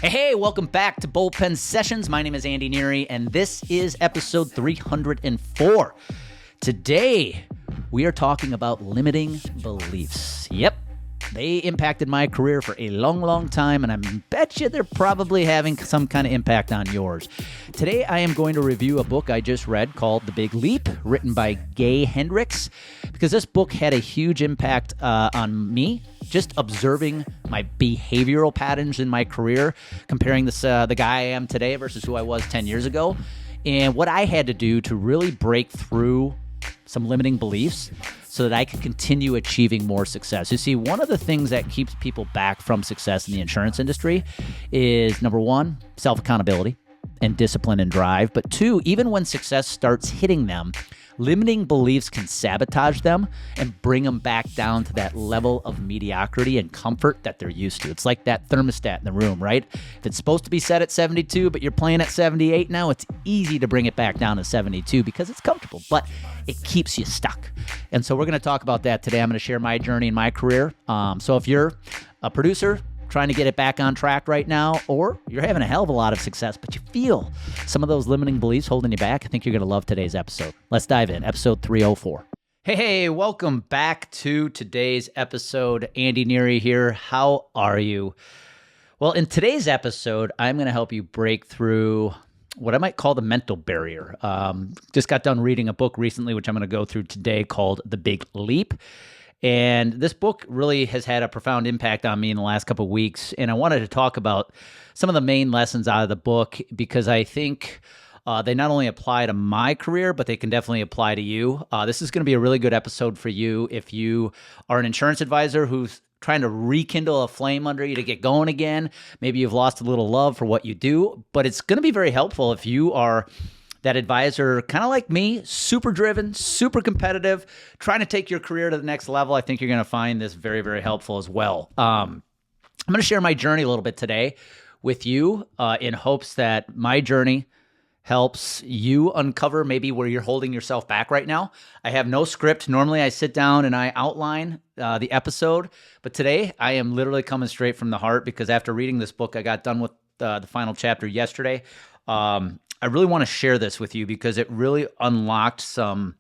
Hey, welcome back to Bullpen Sessions. My name is Andy NEARY, and this is episode 304. Today, we are talking about limiting beliefs. Yep, they impacted my career for a long time, and I bet you they're probably having some kind of impact on yours. Today, I am going to review a book I just read called The Big Leap, written by Gay Hendricks, because this book had a huge impact on me. Just observing my behavioral patterns in my career, comparing the guy I am today versus who I was 10 years ago, and what I had to do to really break through some limiting beliefs so that I could continue achieving more success. You see, one of the things that keeps people back from success in the insurance industry is, number one, self-accountability and discipline and drive. But two, even when success starts hitting them, limiting beliefs can sabotage them and bring them back down to that level of mediocrity and comfort that they're used to. It's like that thermostat in the room, right? If it's supposed to be set at 72, but you're playing at 78 now, it's easy to bring it back down to 72 because it's comfortable, but it keeps you stuck. And so we're going to talk about that today. I'm going to share my journey in my career. So if you're a producer trying to get it back on track right now, or you're having a hell of a lot of success, but you feel some of those limiting beliefs holding you back, I think you're going to love today's episode. Let's dive in. Episode 304. Hey, welcome back to today's episode. Andy NEARY here. How are you? Well, in today's episode, I'm going to help you break through what I might call the mental barrier. Just got done reading a book recently, which I'm going to go through today, called The Big Leap. And this book really has had a profound impact on me in the last couple of weeks. And I wanted to talk about some of the main lessons out of the book because I think they not only apply to my career, but they can definitely apply to you. This is going to be a really good episode for you if you are an insurance advisor who's trying to rekindle a flame under you to get going again. Maybe you've lost a little love for what you do, but it's going to be very helpful if you are that advisor, kind of like me, super driven, super competitive, trying to take your career to the next level. I think you're going to find this very, very helpful as well. I'm going to share my journey a little bit today with you in hopes that my journey helps you uncover maybe where you're holding yourself back right now. I have no script. Normally I sit down and I outline the episode, but today I am literally coming straight from the heart because after reading this book, I got done with the final chapter yesterday. I really want to share this with you because it really unlocked some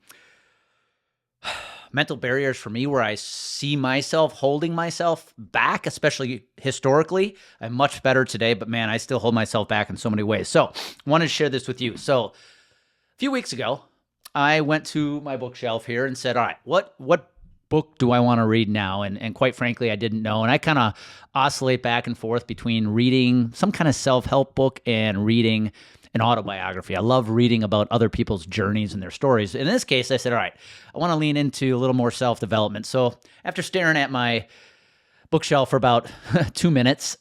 mental barriers for me where I see myself holding myself back, especially historically. I'm much better today, but man, I still hold myself back in so many ways. So I want to share this with you. So a few weeks ago, I went to my bookshelf here and said, all right, what book do I want to read now? And quite frankly, I didn't know. And I kind of oscillate back and forth between reading some kind of self-help book and reading an autobiography. I love reading about other people's journeys and their stories. In this case, I said, all right, I want to lean into a little more self-development. So after staring at my bookshelf for about 2 minutes,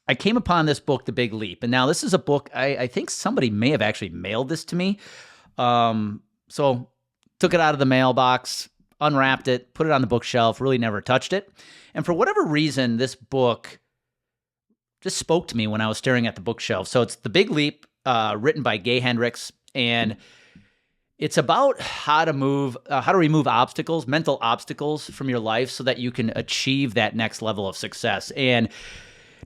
I came upon this book, The Big Leap. And now this is a book, I think somebody may have actually mailed this to me. So took it out of the mailbox, unwrapped it, put it on the bookshelf, really never touched it. And for whatever reason, this book just spoke to me when I was staring at the bookshelf. So it's The Big Leap, written by Gay Hendricks, and it's about how to remove obstacles, mental obstacles from your life so that you can achieve that next level of success. And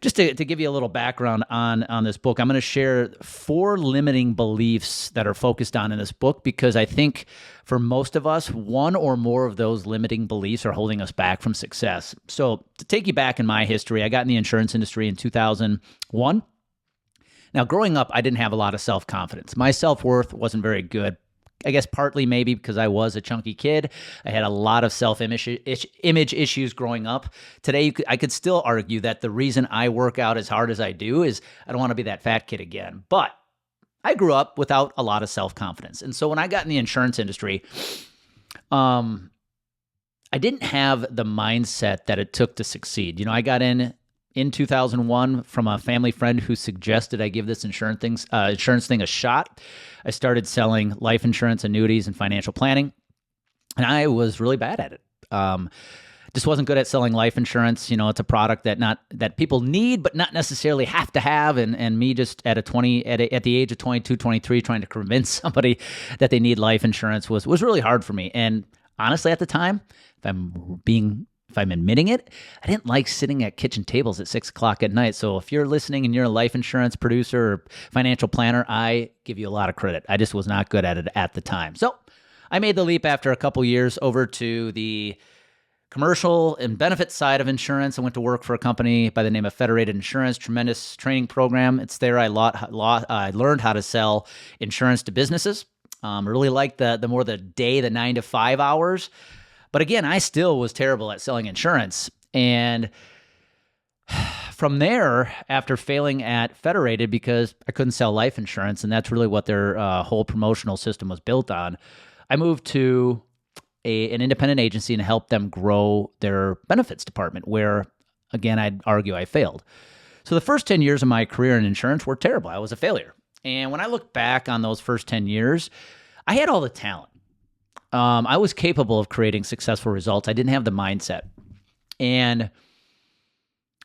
just to give you a little background on this book, I'm going to share 4 limiting beliefs that are focused on in this book because I think for most of us, one or more of those limiting beliefs are holding us back from success. So to take you back in my history, I got in the insurance industry in 2001. Now, growing up, I didn't have a lot of self-confidence. My self-worth wasn't very good. I guess partly maybe because I was a chunky kid. I had a lot of self-image issues growing up. Today, I could still argue that the reason I work out as hard as I do is I don't want to be that fat kid again. But I grew up without a lot of self-confidence. And so when I got in the insurance industry, I didn't have the mindset that it took to succeed. You know, I got in 2001 from a family friend who suggested I give this insurance thing a shot. I started selling life insurance, annuities, and financial planning, and I was really bad at it. Just wasn't good at selling life insurance. You know, it's a product that people need, but not necessarily have to have. And me just at the age of 22, 23, trying to convince somebody that they need life insurance was really hard for me. And honestly, at the time, if I'm being if I'm admitting it, I didn't like sitting at kitchen tables at 6 o'clock at night. So if you're listening and you're a life insurance producer or financial planner, I give you a lot of credit. I just was not good at it at the time. So I made the leap after a couple years over to the commercial and benefits side of insurance. I went to work for a company by the name of Federated Insurance, tremendous training program. It's there I learned how to sell insurance to businesses. Really liked the 9 to 5 hours. But again, I still was terrible at selling insurance. And from there, after failing at Federated because I couldn't sell life insurance, and that's really what their whole promotional system was built on, I moved to an independent agency and helped them grow their benefits department, where, again, I'd argue I failed. So the first 10 years of my career in insurance were terrible. I was a failure. And when I look back on those first 10 years, I had all the talent. I was capable of creating successful results. I didn't have the mindset. And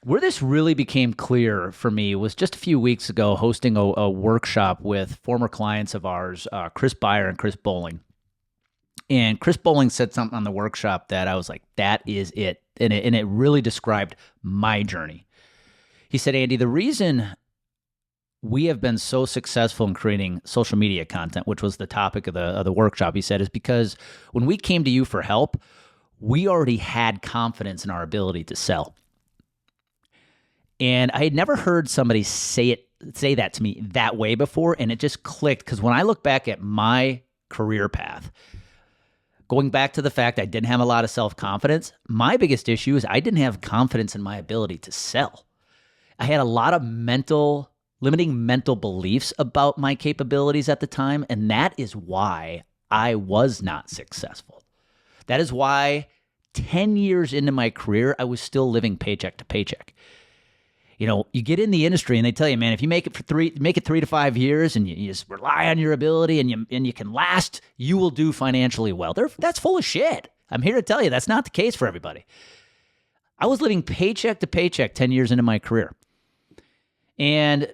where this really became clear for me was just a few weeks ago hosting a workshop with former clients of ours, Chris Beyer and Chris Bowling. And Chris Bowling said something on the workshop that I was like, that is it. And it really described my journey. He said, Andy, the reason we have been so successful in creating social media content, which was the topic of the workshop, he said, is because when we came to you for help, we already had confidence in our ability to sell. And I had never heard somebody say that to me that way before, and it just clicked, because when I look back at my career path, going back to the fact I didn't have a lot of self-confidence, my biggest issue is I didn't have confidence in my ability to sell. I had a lot of limiting mental beliefs about my capabilities at the time, and that is why I was not successful. That is why 10 years into my career, I was still living paycheck to paycheck. You know, you get in the industry and they tell you, man, if you make it 3 to 5 years and you just rely on your ability and you can last, you will do financially well. That's full of shit. I'm here to tell you that's not the case for everybody. I was living paycheck to paycheck 10 years into my career. And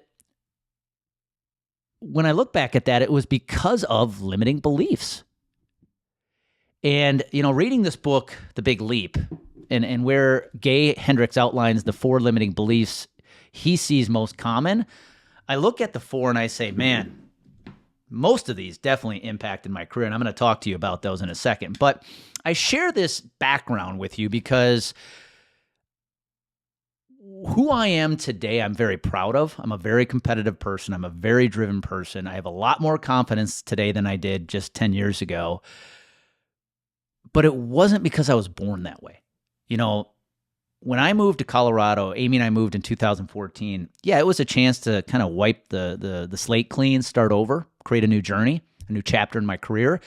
when I look back at that, it was because of limiting beliefs. And, you know, reading this book, The Big Leap, and where Gay Hendricks outlines the 4 limiting beliefs he sees most common, I look at the 4 and I say, man, most of these definitely impacted my career. And I'm going to talk to you about those in a second. But I share this background with you because who I am today, I'm very proud of. I'm a very competitive person. I'm a very driven person. I have a lot more confidence today than I did just 10 years ago. But it wasn't because I was born that way. You know, when I moved to Colorado, Amy and I moved in 2014. Yeah, it was a chance to kind of wipe the slate clean, start over, create a new journey, a new chapter in my career.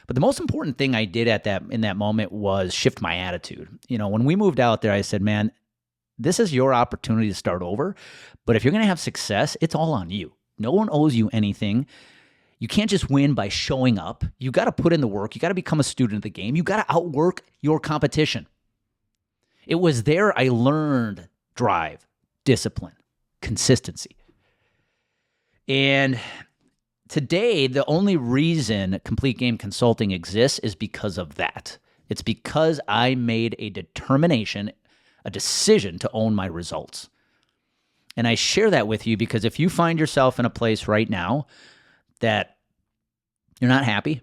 But the most important thing I did in that moment was shift my attitude. You know, when we moved out there, I said, man, this is your opportunity to start over. But if you're going to have success, it's all on you. No one owes you anything. You can't just win by showing up. You got to put in the work. You got to become a student of the game. You got to outwork your competition. It was there I learned drive, discipline, consistency. And today, the only reason Complete Game Consulting exists is because of that. It's because I made a decision to own my results. And I share that with you because if you find yourself in a place right now that you're not happy,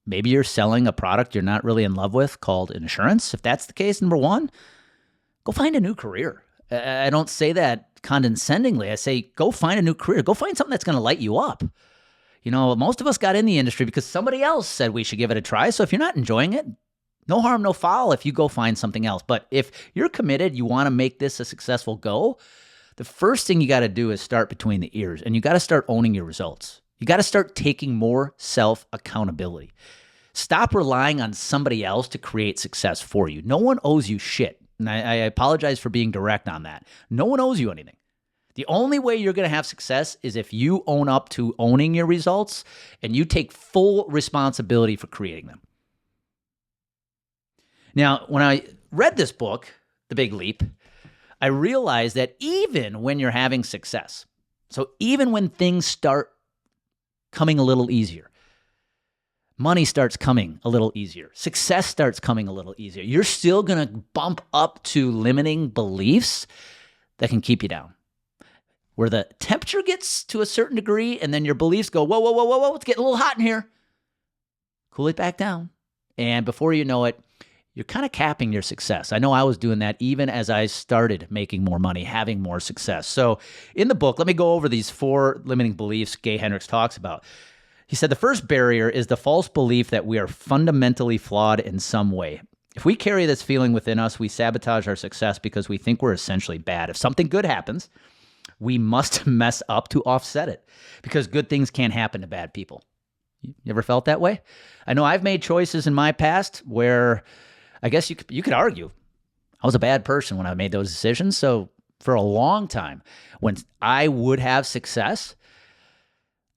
maybe you're selling a product you're not really in love with called insurance. If that's the case, number one, go find a new career. I don't say that condescendingly. I say, go find a new career. Go find something that's going to light you up. You know, most of us got in the industry because somebody else said we should give it a try. So if you're not enjoying it, no harm, no foul if you go find something else. But if you're committed, you want to make this a successful go, the first thing you got to do is start between the ears, and you got to start owning your results. You got to start taking more self-accountability. Stop relying on somebody else to create success for you. No one owes you shit. And I apologize for being direct on that. No one owes you anything. The only way you're going to have success is if you own up to owning your results and you take full responsibility for creating them. Now, when I read this book, The Big Leap, I realized that even when you're having success, so even when things start coming a little easier, money starts coming a little easier. Success starts coming a little easier. You're still going to bump up to limiting beliefs that can keep you down. Where the temperature gets to a certain degree and then your beliefs go, whoa, whoa, whoa, whoa, whoa, it's getting a little hot in here. Cool it back down. And before you know it, you're kind of capping your success. I know I was doing that even as I started making more money, having more success. So in the book, let me go over these 4 limiting beliefs Gay Hendricks talks about. He said the first barrier is the false belief that we are fundamentally flawed in some way. If we carry this feeling within us, we sabotage our success because we think we're essentially bad. If something good happens, we must mess up to offset it because good things can't happen to bad people. You ever felt that way? I know I've made choices in my past where I guess you could argue I was a bad person when I made those decisions. So for a long time, when I would have success,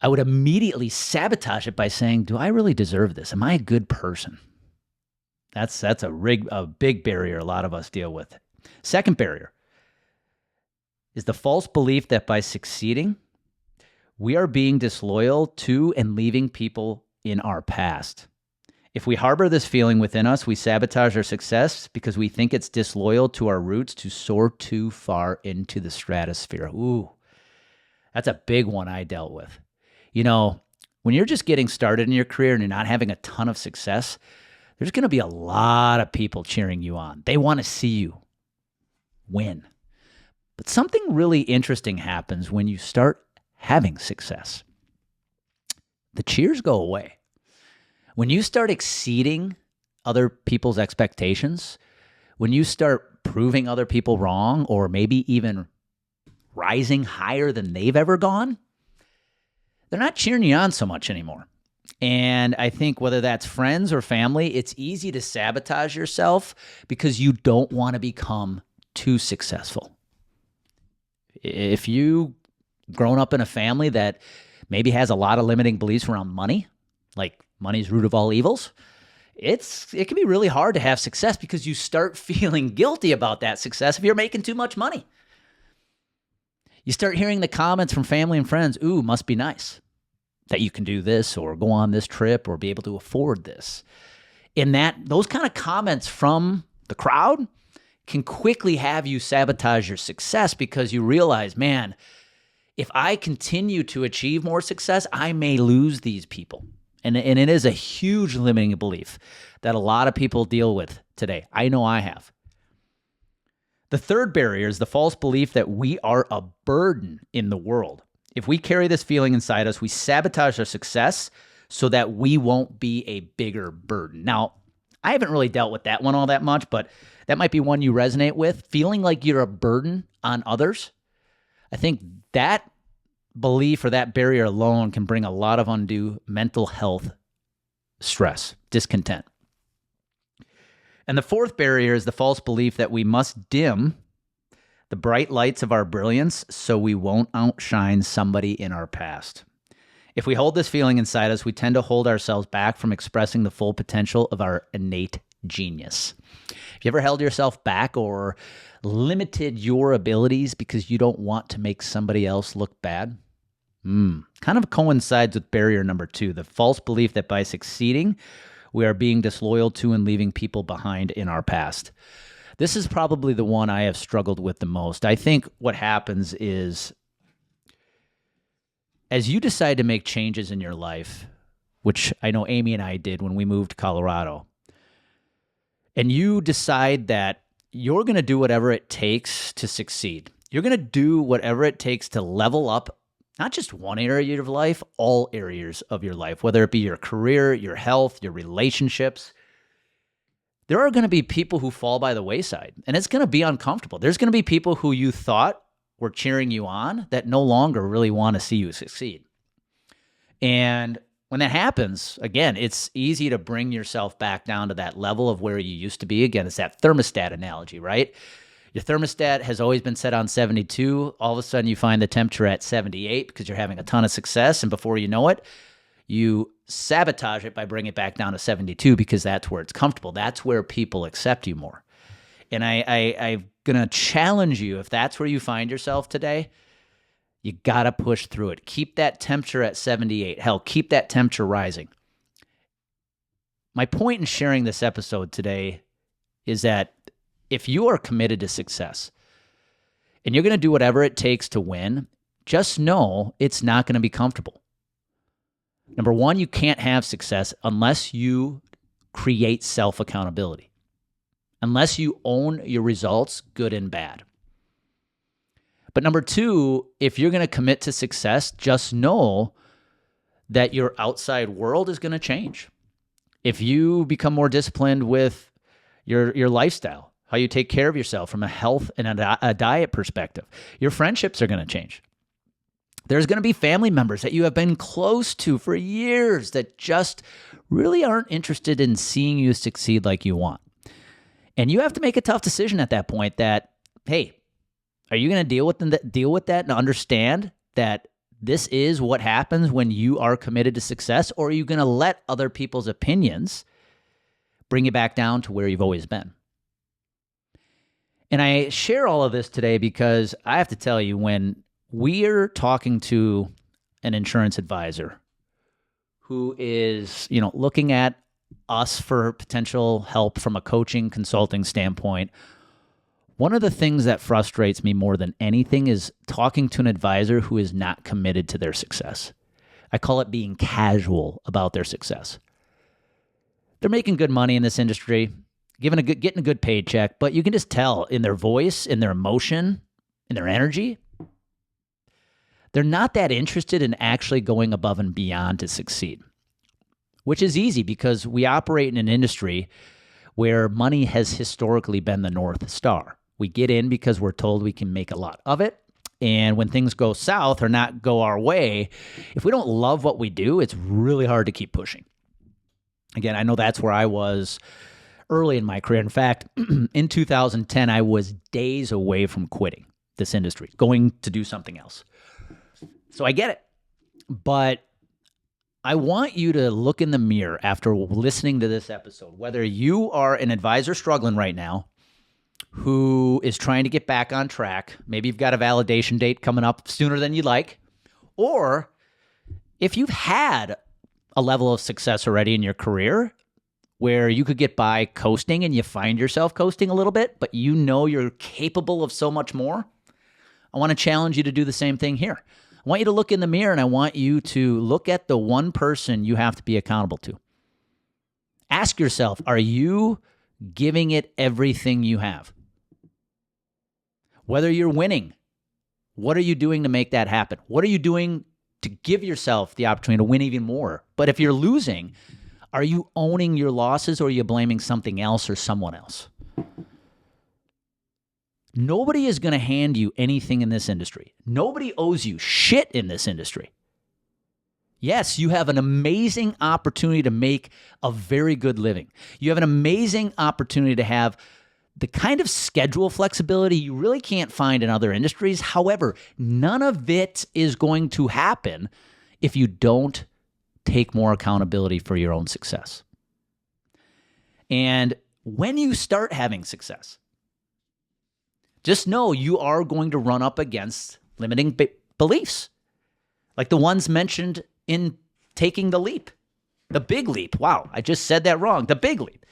I would immediately sabotage it by saying, do I really deserve this? Am I a good person? That's a big barrier a lot of us deal with. Second barrier is the false belief that by succeeding, we are being disloyal to and leaving people in our past. If we harbor this feeling within us, we sabotage our success because we think it's disloyal to our roots to soar too far into the stratosphere. Ooh, that's a big one I dealt with. You know, when you're just getting started in your career and you're not having a ton of success, there's going to be a lot of people cheering you on. They want to see you win. But something really interesting happens when you start having success. The cheers go away. When you start exceeding other people's expectations, when you start proving other people wrong or maybe even rising higher than they've ever gone, they're not cheering you on so much anymore. And I think whether that's friends or family, it's easy to sabotage yourself because you don't want to become too successful. If you grown up in a family that maybe has a lot of limiting beliefs around money, like money's root of all evils, it can be really hard to have success because you start feeling guilty about that success if you're making too much money. You start hearing the comments from family and friends, ooh, must be nice that you can do this or go on this trip or be able to afford this. And those kind of comments from the crowd can quickly have you sabotage your success because you realize, man, if I continue to achieve more success, I may lose these people. And it is a huge limiting belief that a lot of people deal with today. I know I have. The third barrier is the false belief that we are a burden in the world. If we carry this feeling inside us, we sabotage our success so that we won't be a bigger burden. Now, I haven't really dealt with that one all that much, but that might be one you resonate with. Feeling like you're a burden on others. I think that belief or that barrier alone can bring a lot of undue mental health stress, discontent. And the fourth barrier is the false belief that we must dim the bright lights of our brilliance so we won't outshine somebody in our past. If we hold this feeling inside us, we tend to hold ourselves back from expressing the full potential of our innate genius. Have you ever held yourself back or limited your abilities because you don't want to make somebody else look bad? Kind of coincides with barrier number 2, the false belief that by succeeding, we are being disloyal to and leaving people behind in our past. This is probably the one I have struggled with the most. I think what happens is as you decide to make changes in your life, which I know Amy and I did when we moved to Colorado, and you decide that you're going to do whatever it takes to succeed. You're going to do whatever it takes to level up not just one area of life, all areas of your life, whether it be your career, your health, your relationships. There are going to be people who fall by the wayside, and it's going to be uncomfortable. There's going to be people who you thought were cheering you on that no longer really want to see you succeed. And when that happens, again, it's easy to bring yourself back down to that level of where you used to be. Again, it's that thermostat analogy, right? Your thermostat has always been set on 72. All of a sudden, you find the temperature at 78 because you're having a ton of success. And before you know it, you sabotage it by bringing it back down to 72 because that's where it's comfortable. That's where people accept you more. And I'm going to challenge you, if that's where you find yourself today, you got to push through it. Keep that temperature at 78. Hell, keep that temperature rising. my point in sharing this episode today is that if you are committed to success and you're going to do whatever it takes to win, just know it's not going to be comfortable. Number one, you can't have success unless you create self-accountability, unless you own your results, good and bad. But number two, if you're going to commit to success, just know that your outside world is going to change. If you become more disciplined with your lifestyle, how you take care of yourself from a health and a diet perspective, your friendships are going to change. There's going to be family members that you have been close to for years that just really aren't interested in seeing you succeed like you want. And you have to make a tough decision at that point that, hey, are you going to deal with that and understand that this is what happens when you are committed to success, or are you going to let other people's opinions bring you back down to where you've always been? And I share all of this today because I have to tell you, when we're talking to an insurance advisor who is, looking at us for potential help from a coaching, consulting standpoint, one of the things that frustrates me more than anything is talking to an advisor who is not committed to their success. I call it being casual about their success. They're making good money in this industry, getting a good paycheck, but you can just tell in their voice, in their emotion, in their energy, they're not that interested in actually going above and beyond to succeed, which is easy because we operate in an industry where money has historically been the North Star. We get in because we're told we can make a lot of it. And when things go south or not go our way, if we don't love what we do, it's really hard to keep pushing. Again, I know that's where I was early in my career. In fact, in 2010, I was days away from quitting this industry, going to do something else. So I get it. But I want you to look in the mirror after listening to this episode, whether you are an advisor struggling right now who is trying to get back on track. Maybe you've got a validation date coming up sooner than you'd like, or if you've had a level of success already in your career where you could get by coasting and you find yourself coasting a little bit, but you know you're capable of so much more. I want to challenge you to do the same thing here. I want you to look in the mirror and I want you to look at the one person you have to be accountable to. Ask yourself, are you giving it everything you have? Whether you're winning, what are you doing to make that happen? What are you doing to give yourself the opportunity to win even more? But if you're losing, are you owning your losses, or are you blaming something else or someone else? Nobody is going to hand you anything in this industry. Nobody owes you shit in this industry. Yes, you have an amazing opportunity to make a very good living. You have an amazing opportunity to have the kind of schedule flexibility you really can't find in other industries. However, none of it is going to happen if you don't take more accountability for your own success. And when you start having success, just know you are going to run up against limiting beliefs, like the ones mentioned in Taking the Leap, the big leap. Wow, I just said that wrong. The big leap.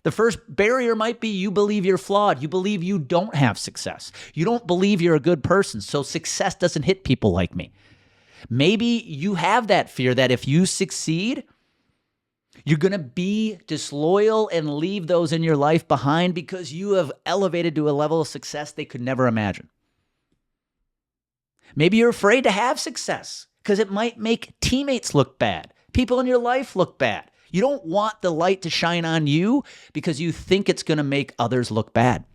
The first barrier might be you believe you're flawed. You believe you don't have success. You don't believe you're a good person, so success doesn't hit people like me. Maybe you have that fear that if you succeed, you're going to be disloyal and leave those in your life behind because you have elevated to a level of success they could never imagine. Maybe you're afraid to have success because it might make teammates look bad, people in your life look bad. You don't want the light to shine on you because you think it's going to make others look bad.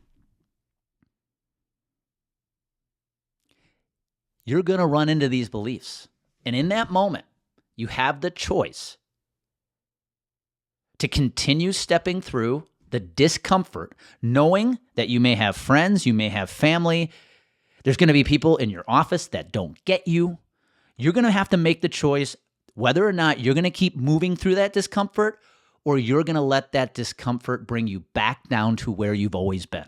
You're going to run into these beliefs. And in that moment, you have the choice to continue stepping through the discomfort, knowing that you may have friends, you may have family. There's going to be people in your office that don't get you. You're going to have to make the choice whether or not you're going to keep moving through that discomfort, or you're going to let that discomfort bring you back down to where you've always been.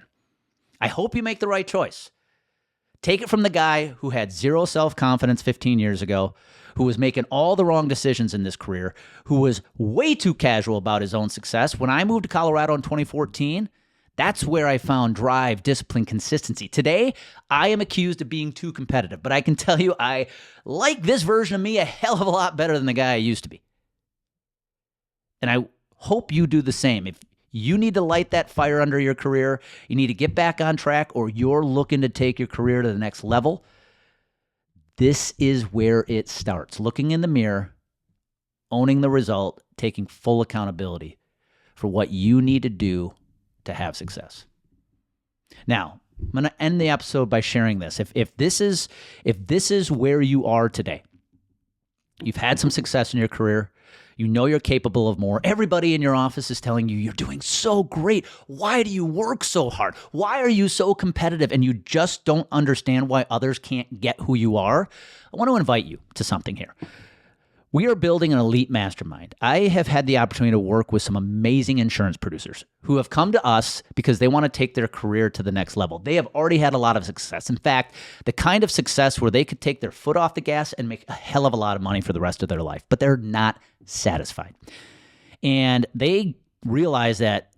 I hope you make the right choice. Take it from the guy who had zero self-confidence 15 years ago, who was making all the wrong decisions in this career, who was way too casual about his own success. When I moved to Colorado in 2014, that's where I found drive, discipline, consistency. Today, I am accused of being too competitive, but I can tell you I like this version of me a hell of a lot better than the guy I used to be. And I hope you do the same. If you need to light that fire under your career, you need to get back on track, or you're looking to take your career to the next level, this is where it starts. Looking in the mirror, owning the result, taking full accountability for what you need to do to have success. Now, I'm going to end the episode by sharing this. If this is where you are today, you've had some success in your career, you know you're capable of more. Everybody in your office is telling you you're doing so great. Why do you work so hard? Why are you so competitive? And you just don't understand why others can't get who you are. I want to invite you to something here. We are building an elite mastermind. I have had the opportunity to work with some amazing insurance producers who have come to us because they want to take their career to the next level. They have already had a lot of success. In fact, the kind of success where they could take their foot off the gas and make a hell of a lot of money for the rest of their life, but they're not satisfied. And they realize that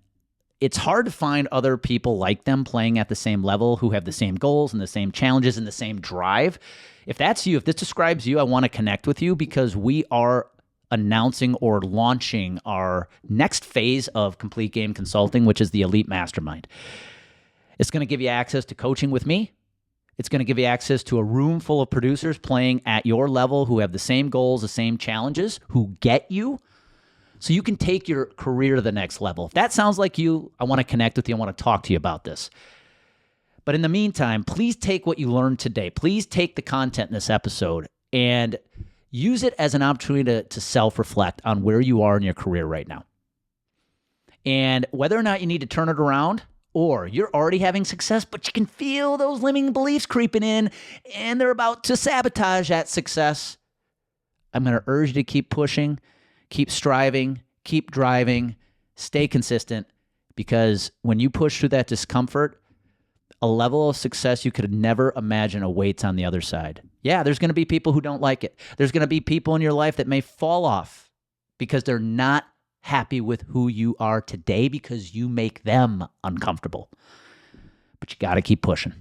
it's hard to find other people like them playing at the same level who have the same goals and the same challenges and the same drive. If that's you, if this describes you, I want to connect with you because we are announcing or launching our next phase of Complete Game Consulting, which is the Elite Mastermind. It's going to give you access to coaching with me. It's going to give you access to a room full of producers playing at your level who have the same goals, the same challenges, who get you, so you can take your career to the next level. If that sounds like you, I want to connect with you. I want to talk to you about this. But in the meantime, please take what you learned today. Please take the content in this episode and use it as an opportunity to self-reflect on where you are in your career right now. And whether or not you need to turn it around, or you're already having success, but you can feel those limiting beliefs creeping in and they're about to sabotage that success, I'm going to urge you to keep pushing, keep striving, keep driving, stay consistent, because when you push through that discomfort, a level of success you could never imagine awaits on the other side. Yeah, there's going to be people who don't like it. There's going to be people in your life that may fall off because they're not happy with who you are today because you make them uncomfortable. But you got to keep pushing.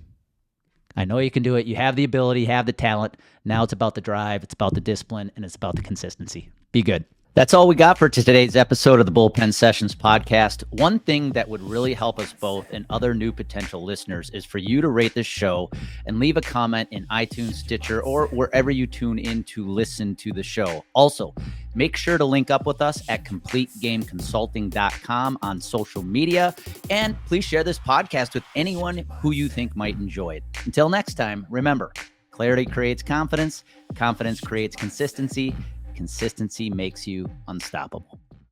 I know you can do it. You have the ability, you have the talent. Now it's about the drive, it's about the discipline, and it's about the consistency. Be good. That's all we got for today's episode of the Bullpen Sessions podcast. One thing that would really help us both and other new potential listeners is for you to rate this show and leave a comment in iTunes, Stitcher, or wherever you tune in to listen to the show. Also, make sure to link up with us at CompleteGameConsulting.com on social media. And please share this podcast with anyone who you think might enjoy it. Until next time, remember, clarity creates confidence. Confidence creates consistency. Consistency makes you unstoppable.